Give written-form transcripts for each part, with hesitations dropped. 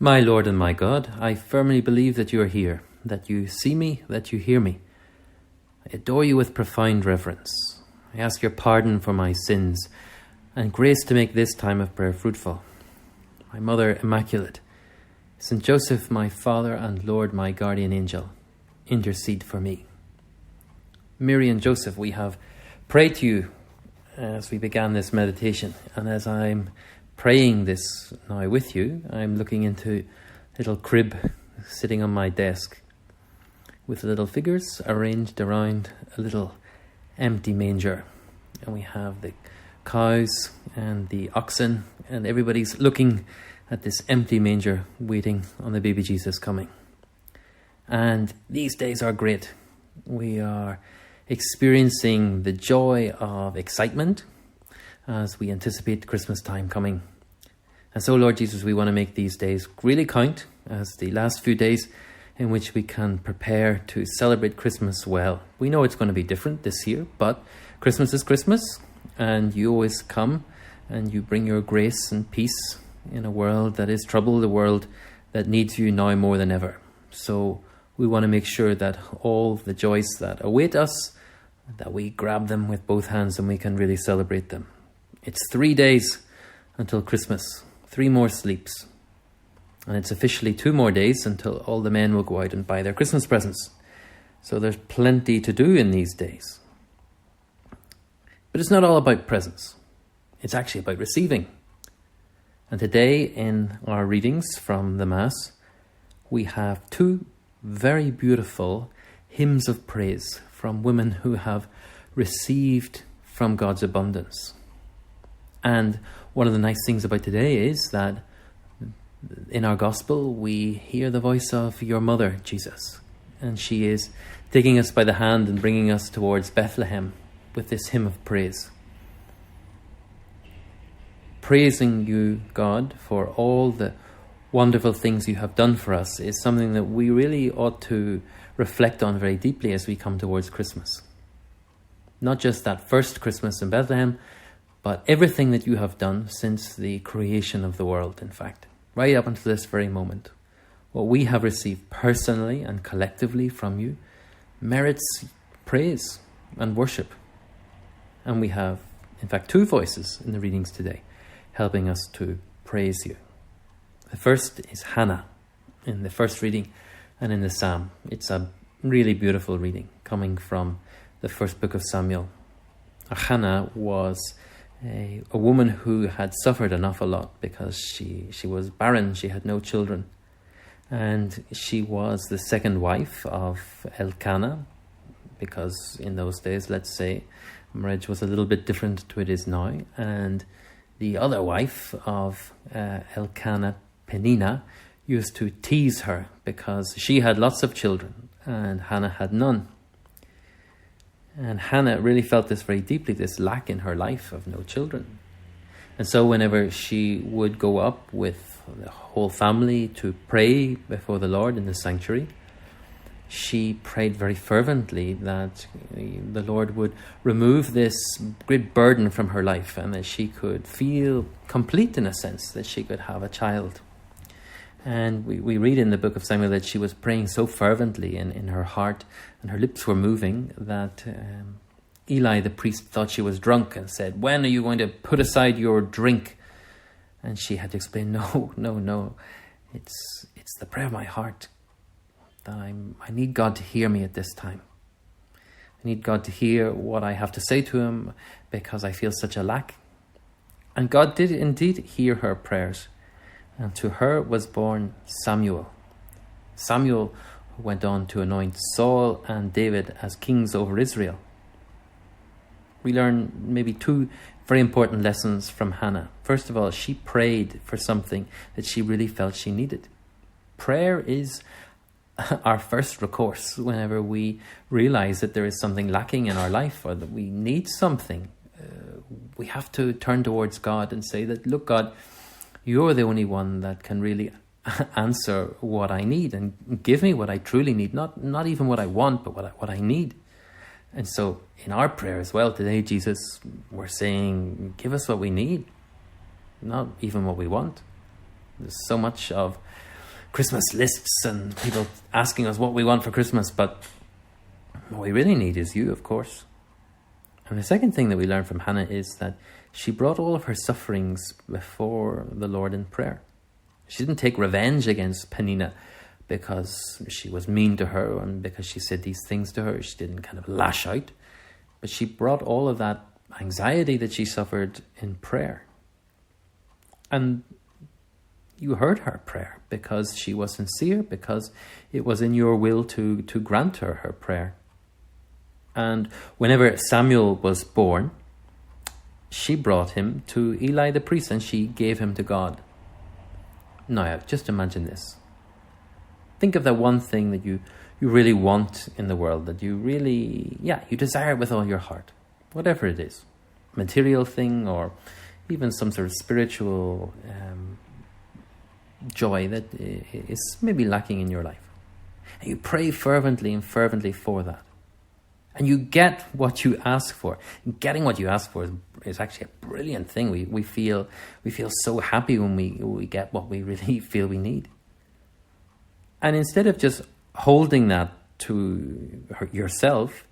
My Lord and my God, I firmly believe that you are here, that you see me, that you hear me. I adore you with profound reverence. I ask your pardon for my sins and grace to make this time of prayer fruitful. My Mother Immaculate, Saint Joseph, my Father and Lord, my guardian angel, intercede for me. Mary and Joseph, we have prayed to you as we began this meditation, and as I'm praying this now with you, I'm looking into a little crib sitting on my desk with little figures arranged around a little empty manger. And we have the cows and the oxen, and everybody's looking at this empty manger waiting on the baby Jesus coming. And these days are great. We are experiencing the joy of excitement as we anticipate Christmas time coming. And so, Lord Jesus, we want to make these days really count as the last few days in which we can prepare to celebrate Christmas well. We know it's going to be different this year, but Christmas is Christmas, and you always come and you bring your grace and peace in a world that is troubled, a world that needs you now more than ever. So we want to make sure that all the joys that await us, that we grab them with both hands and we can really celebrate them. It's 3 days until Christmas, 3 more sleeps. And it's officially 2 more days until all the men will go out and buy their Christmas presents. So there's plenty to do in these days. But it's not all about presents. It's actually about receiving. And today in our readings from the Mass, we have 2 very beautiful hymns of praise from women who have received from God's abundance. And one of the nice things about today is that in our gospel we hear the voice of your mother, Jesus, and she is taking us by the hand and bringing us towards Bethlehem with this hymn of praise. Praising you, God, for all the wonderful things you have done for us is something that we really ought to reflect on very deeply as we come towards Christmas. Not just that first Christmas in Bethlehem, but everything that you have done since the creation of the world, in fact, right up until this very moment. What we have received personally and collectively from you merits praise and worship. And we have, in fact, 2 voices in the readings today helping us to praise you. The first is Hannah in the first reading and in the Psalm. It's a really beautiful reading coming from the first book of Samuel. Hannah was a woman who had suffered an awful lot because she was barren, she had no children. And she was the second wife of Elkanah, because in those days, let's say, marriage was a little bit different to it is now. And the other wife of Elkanah, Peninnah, used to tease her because she had lots of children and Hannah had none. And Hannah really felt this very deeply, this lack in her life of no children. And so whenever she would go up with the whole family to pray before the Lord in the sanctuary, she prayed very fervently that the Lord would remove this great burden from her life and that she could feel complete in a sense, that she could have a child. And we read in the book of Samuel that she was praying so fervently in her heart, and her lips were moving, that Eli the priest thought she was drunk and said, "When are you going to put aside your drink?" And she had to explain, no, it's the prayer of my heart, that I need God to hear me at this time. I need God to hear what I have to say to him because I feel such a lack. And God did indeed hear her prayers. And to her was born Samuel. Samuel went on to anoint Saul and David as kings over Israel. We learn maybe 2 very important lessons from Hannah. First of all, she prayed for something that she really felt she needed. Prayer is our first recourse whenever we realize that there is something lacking in our life or that we need something. We have to turn towards God and say that, look, God, you're the only one that can really answer what I need and give me what I truly need. Not even what I want, but what I need. And so in our prayer as well today, Jesus, we're saying, give us what we need, not even what we want. There's so much of Christmas lists and people asking us what we want for Christmas, but what we really need is you, of course. And the second thing that we learn from Hannah is that she brought all of her sufferings before the Lord in prayer. She didn't take revenge against Peninnah because she was mean to her and because she said these things to her. She didn't kind of lash out, but she brought all of that anxiety that she suffered in prayer. And you heard her prayer because she was sincere, because it was in your will to grant her prayer. And whenever Samuel was born, she brought him to Eli the priest and she gave him to God. Now, just imagine this. Think of that one thing that you really want in the world, that you really, you desire with all your heart, whatever it is, material thing or even some sort of spiritual joy that is maybe lacking in your life. And you pray fervently and fervently for that. And you get what you ask for. Getting what you ask for is actually a brilliant thing. We feel so happy when we get what we really feel we need. And instead of just holding that to yourself,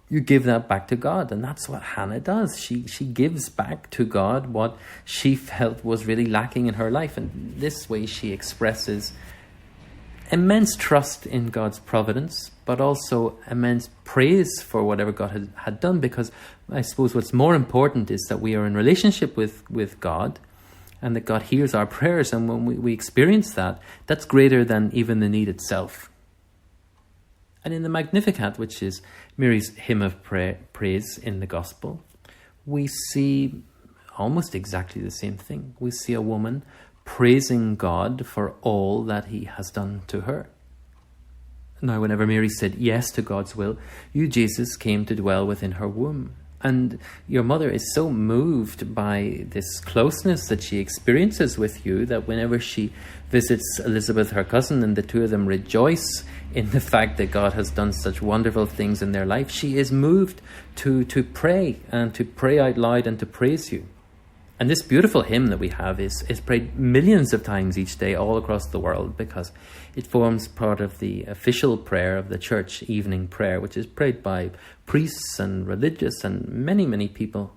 you give that back to God. And that's what Hannah does. She gives back to God what she felt was really lacking in her life. And this way she expresses immense trust in God's providence, but also immense praise for whatever God had done, because I suppose what's more important is that we are in relationship with God and that God hears our prayers, and when we experience that, that's greater than even the need itself. And in the Magnificat, which is Mary's hymn of praise in the Gospel, we see almost exactly the same thing. We see a woman praising God for all that he has done to her. Now, whenever Mary said yes to God's will, you, Jesus, came to dwell within her womb. And your mother is so moved by this closeness that she experiences with you that whenever she visits Elizabeth, her cousin, and the two of them rejoice in the fact that God has done such wonderful things in their life, she is moved to pray and to pray out loud and to praise you. And this beautiful hymn that we have is prayed millions of times each day all across the world, because it forms part of the official prayer of the church, evening prayer, which is prayed by priests and religious and many, many people.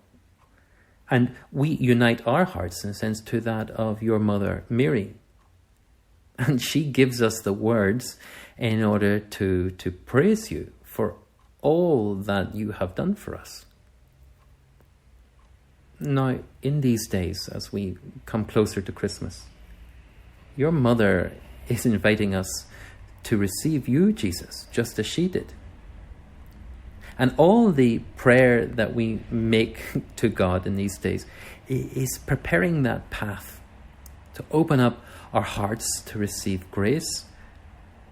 And we unite our hearts, in a sense, to that of your mother, Mary. And she gives us the words in order to praise you for all that you have done for us. Now, in these days, as we come closer to Christmas, your mother is inviting us to receive you, Jesus, just as she did. And all the prayer that we make to God in these days is preparing that path to open up our hearts to receive grace,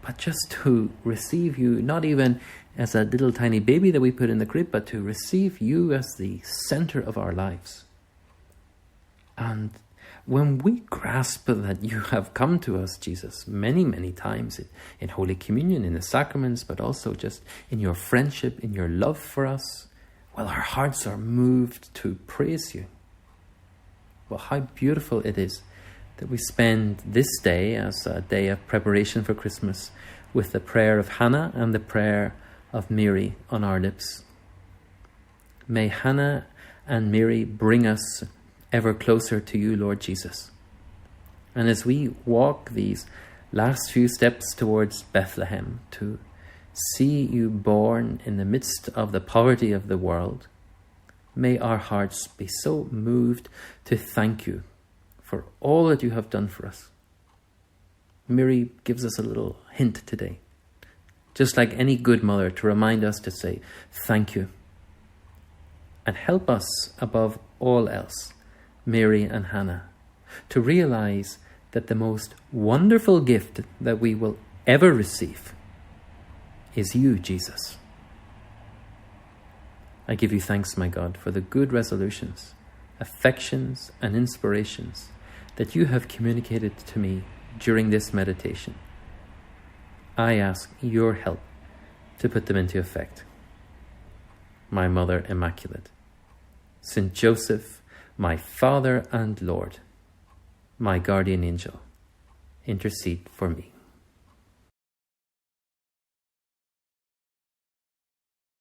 but just to receive you, not even as a little tiny baby that we put in the crib, but to receive you as the center of our lives. And when we grasp that you have come to us, Jesus, many, many times in Holy Communion, in the sacraments, but also just in your friendship, in your love for us, well, our hearts are moved to praise you. Well, how beautiful it is that we spend this day as a day of preparation for Christmas with the prayer of Hannah and the prayer of Mary on our lips. May Hannah and Mary bring us ever closer to you, Lord Jesus. And as we walk these last few steps towards Bethlehem to see you born in the midst of the poverty of the world, may our hearts be so moved to thank you for all that you have done for us. Mary gives us a little hint today, just like any good mother, to remind us to say thank you. And help us above all else, Mary and Hannah, to realize that the most wonderful gift that we will ever receive is you, Jesus. I give you thanks, my God, for the good resolutions, affections, and inspirations that you have communicated to me during this meditation. I ask your help to put them into effect. My Mother Immaculate, Saint Joseph, my Father and Lord, my guardian angel, intercede for me.